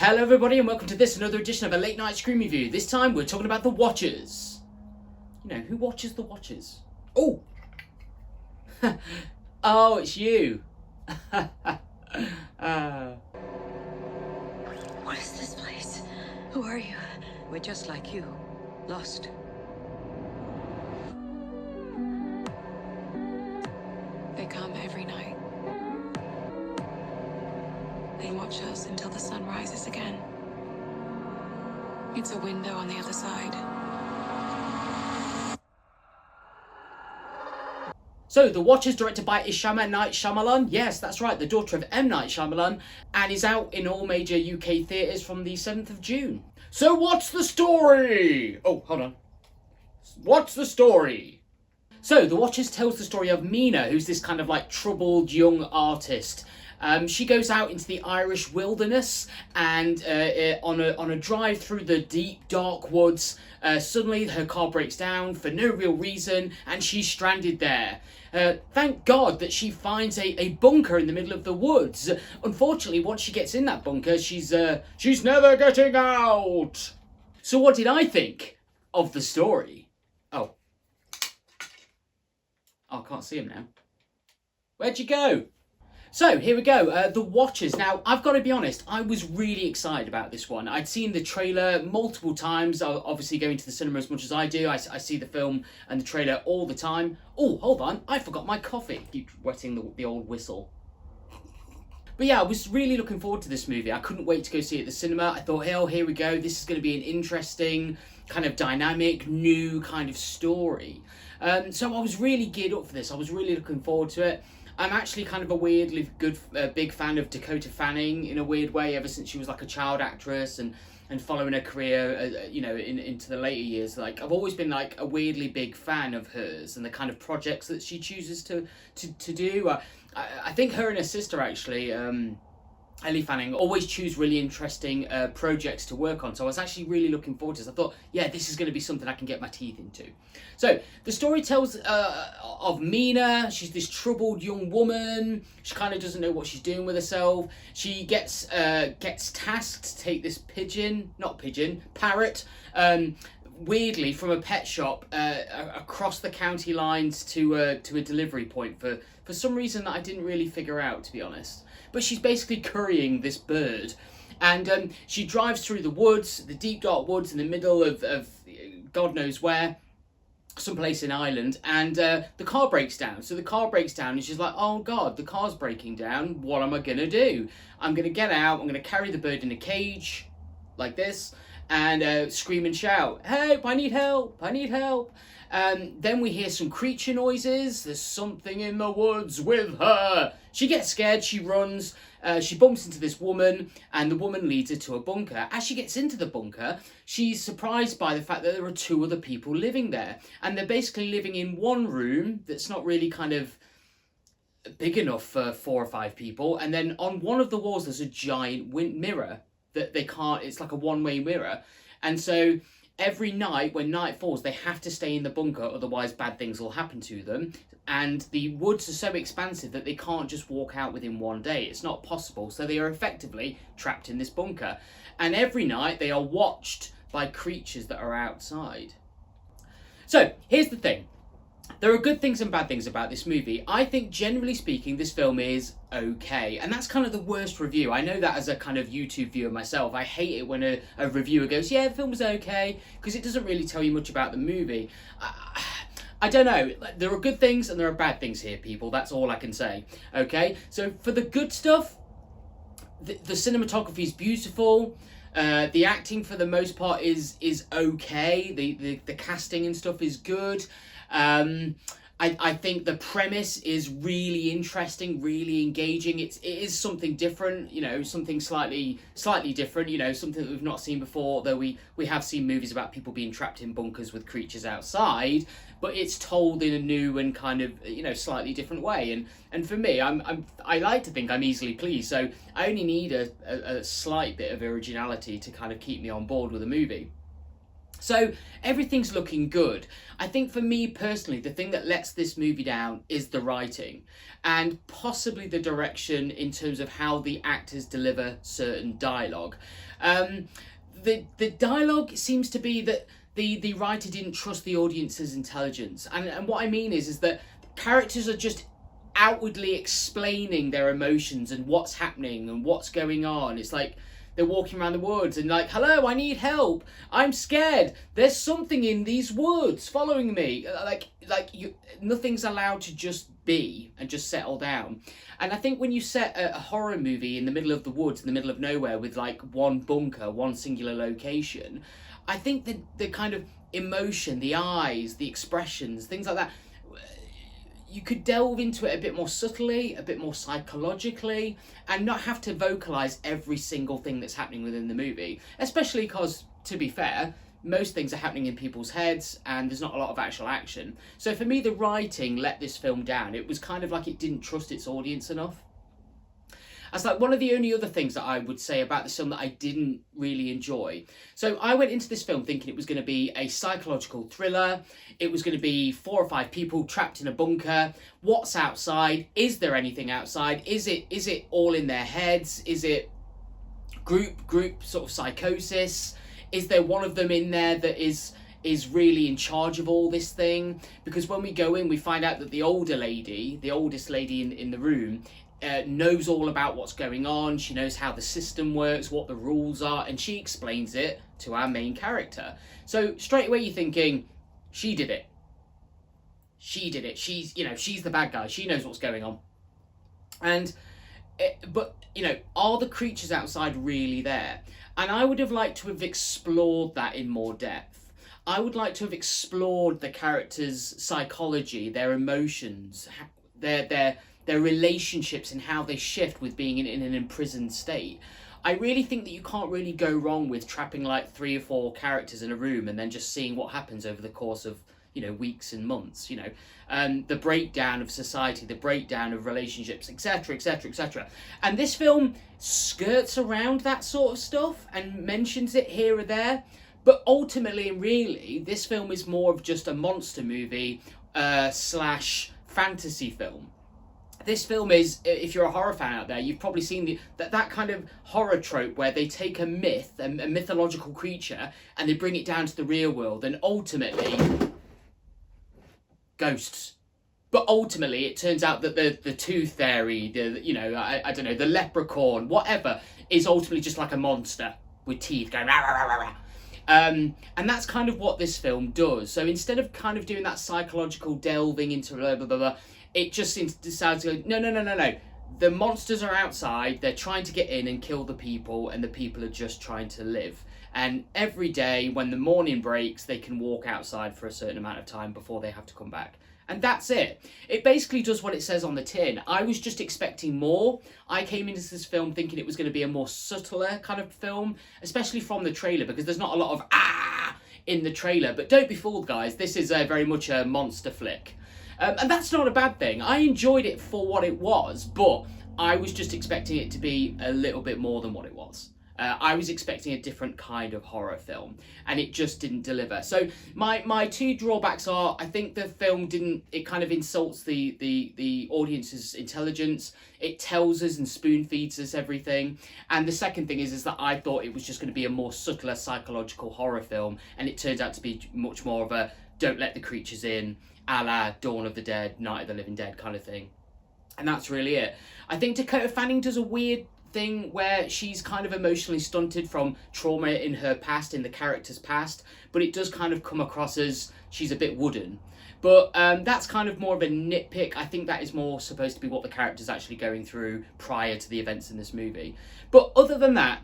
Hello everybody and welcome to this, another edition of a late night screen review. This time we're talking about The Watchers. You know, who watches The Watchers? Oh! Oh, it's you. What is this place? Who are you? We're just like you. Lost. They come every night. They watch us until the sun rises again. It's a window on the other side. So, The Watchers, directed by Ishama Night Shyamalan. Yes, that's right, the daughter of M. Night Shyamalan, and is out in all major UK theatres from the 7th of June. So, what's the story? Oh, hold on. What's the story? So, The Watchers tells the story of Mina, who's this kind of like troubled young artist. She goes out into the Irish wilderness and on a drive through the deep, dark woods, suddenly her car breaks down for no real reason and she's stranded there. Thank God that she finds a bunker in the middle of the woods. Unfortunately, once she gets in that bunker, she's never getting out. So what did I think of the story? Oh, I can't see him now. Where'd you go? So, here we go, The Watchers. Now, I've got to be honest, I was really excited about this one. I'd seen the trailer multiple times. I obviously going to the cinema as much as I do. I see the film and the trailer all the time. Oh, hold on, I forgot my coffee. Keep wetting the old whistle. But yeah, I was really looking forward to this movie. I couldn't wait to go see it at the cinema. I thought, hell, here we go. This is going to be an interesting, kind of dynamic, new kind of story. So I was really geared up for this. I was really looking forward to it. I'm actually kind of a weirdly big fan of Dakota Fanning in a weird way, ever since she was like a child actress and following her career, you know, into the later years. Like, I've always been like a weirdly big fan of hers and the kind of projects that she chooses to do. I think her and her sister actually, Ellie Fanning, always choose really interesting projects to work on. So I was actually really looking forward to this. I thought, yeah, this is going to be something I can get my teeth into. So the story tells of Mina. She's this troubled young woman. She kind of doesn't know what she's doing with herself. She gets tasked to take this parrot, weirdly from a pet shop across the county lines to a delivery point for some reason that I didn't really figure out, to be honest. But she's basically currying this bird, and she drives through the woods, the deep dark woods in the middle of God knows where, someplace in Ireland, and the car breaks down. So the car breaks down and she's like, oh God, the car's breaking down, what am I gonna do? I'm gonna get out, I'm gonna carry the bird in a cage like this and scream and shout, help, I need help, I need help. Then we hear some creature noises. There's something in the woods with her. She gets scared, she runs, she bumps into this woman, and the woman leads her to a bunker. As she gets into the bunker, she's surprised by the fact that there are two other people living there. And they're basically living in one room that's not really kind of big enough for 4 or 5 people. And then on one of the walls, there's a giant mirror that they can't, it's like a one-way mirror. And so every night when night falls, they have to stay in the bunker, otherwise bad things will happen to them. And the woods are so expansive that they can't just walk out within one day. It's not possible. So they are effectively trapped in this bunker. And every night they are watched by creatures that are outside. So here's the thing. There are good things and bad things about this movie. I think, generally speaking, this film is okay. And that's kind of the worst review. I know that as a kind of YouTube viewer myself. I hate it when a reviewer goes, yeah, the film's okay, because it doesn't really tell you much about the movie. I don't know. There are good things and there are bad things here, people. That's all I can say. Okay? So for the good stuff, the cinematography is beautiful. The acting, for the most part, is okay. The casting and stuff is good. I think the premise is really interesting, really engaging. It is something different, you know, something slightly different, you know, something that we've not seen before, though we have seen movies about people being trapped in bunkers with creatures outside, but it's told in a new and kind of, you know, slightly different way. And for me, I like to think I'm easily pleased, so I only need a slight bit of originality to kind of keep me on board with a movie. So everything's looking good. I think for me personally, the thing that lets this movie down is the writing and possibly the direction in terms of how the actors deliver certain dialogue. The dialogue seems to be that the writer didn't trust the audience's intelligence. And what I mean is that characters are just outwardly explaining their emotions and what's happening and what's going on. It's like they're walking around the woods and like, hello, I need help. I'm scared. There's something in these woods following me. Nothing's allowed to just be and just settle down. And I think when you set a horror movie in the middle of the woods, in the middle of nowhere with like one bunker, one singular location, I think that the kind of emotion, the eyes, the expressions, things like that, you could delve into it a bit more subtly, a bit more psychologically, and not have to vocalize every single thing that's happening within the movie. Especially because, to be fair, most things are happening in people's heads and there's not a lot of actual action. So for me, the writing let this film down. It was kind of like it didn't trust its audience enough. That's like one of the only other things that I would say about this film that I didn't really enjoy. So I went into this film thinking it was going to be a psychological thriller. It was going to be 4 or 5 people trapped in a bunker. What's outside? Is there anything outside? Is it all in their heads? Is it group sort of psychosis? Is there one of them in there that is really in charge of all this thing? Because when we go in, we find out that the oldest lady in the room, knows all about what's going on. She knows how the system works, what the rules are, and she explains it to our main character. So straight away you're thinking, she did it. She's the bad guy. She knows what's going on. But are the creatures outside really there? And I would have liked to have explored that in more depth. I would like to have explored the characters' psychology, their emotions, their relationships and how they shift with being in an imprisoned state. I really think that you can't really go wrong with trapping like 3 or 4 characters in a room and then just seeing what happens over the course of, weeks and months, the breakdown of society, the breakdown of relationships, etc., etc., etc. And this film skirts around that sort of stuff and mentions it here or there. But ultimately and really, this film is more of just a monster movie / fantasy film. This film is, if you're a horror fan out there, you've probably seen that kind of horror trope where they take a myth, a mythological creature, and they bring it down to the real world, and ultimately, ghosts. But ultimately, it turns out that the tooth fairy, I don't know, the leprechaun, whatever, is ultimately just like a monster with teeth going rah, rah, rah, rah. And that's kind of what this film does. So instead of kind of doing that psychological delving into blah, blah, blah, blah, it just decides to go, no. The monsters are outside, they're trying to get in and kill the people, and the people are just trying to live. And every day, when the morning breaks, they can walk outside for a certain amount of time before they have to come back. And that's it. It basically does what it says on the tin. I was just expecting more. I came into this film thinking it was going to be a more subtler kind of film, especially from the trailer, because there's not a lot of in the trailer. But don't be fooled, guys. This is very much a monster flick. And that's not a bad thing. I enjoyed it for what it was, but I was just expecting it to be a little bit more than what it was. I was expecting a different kind of horror film, and it just didn't deliver. So my 2 drawbacks are, I think the film it kind of insults the audience's intelligence. It tells us and spoon feeds us everything. And the second thing is that I thought it was just going to be a more subtler psychological horror film, and it turns out to be much more of a don't let the creatures in, a la Dawn of the Dead, Night of the Living Dead kind of thing. And that's really it. I think Dakota Fanning does a weird thing where she's kind of emotionally stunted from trauma in her past, in the character's past, but it does kind of come across as she's a bit wooden. But that's kind of more of a nitpick. I think that is more supposed to be what the character's actually going through prior to the events in this movie. But other than that,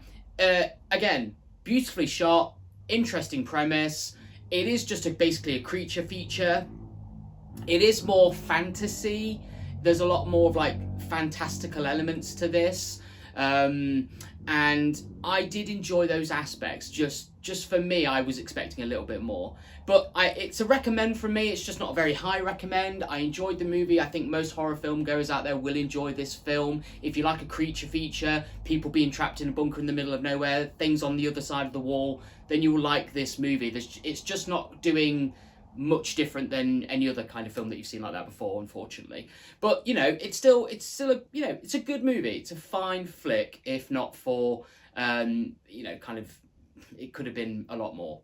again, beautifully shot, interesting premise. It is just basically a creature feature. It is more fantasy. There's a lot more of like fantastical elements to this. and I did enjoy those aspects. Just for me, I was expecting a little bit more. But it's a recommend from me. It's just not a very high recommend. I enjoyed the movie. I think most horror film goers out there will enjoy this film. If you like a creature feature, people being trapped in a bunker in the middle of nowhere, things on the other side of the wall, then you will like this movie. It's just not doing much different than any other kind of film that you've seen like that before, unfortunately. But you know, it's still a, you know, it's a good movie. It's a fine flick, if not for you know, kind of, it could have been a lot more.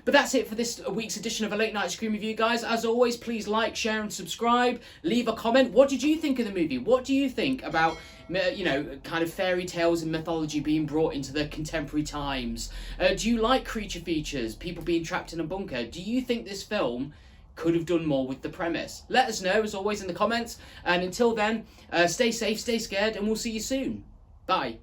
But that's it for this week's edition of A Late Night Scream Review, guys. As always, please like, share and subscribe. Leave a comment. What did you think of the movie? What do you think about, you know, kind of fairy tales and mythology being brought into the contemporary times? Do you like creature features, people being trapped in a bunker? Do you think this film could have done more with the premise? Let us know, as always, in the comments. And until then, stay safe, stay scared, and we'll see you soon. Bye.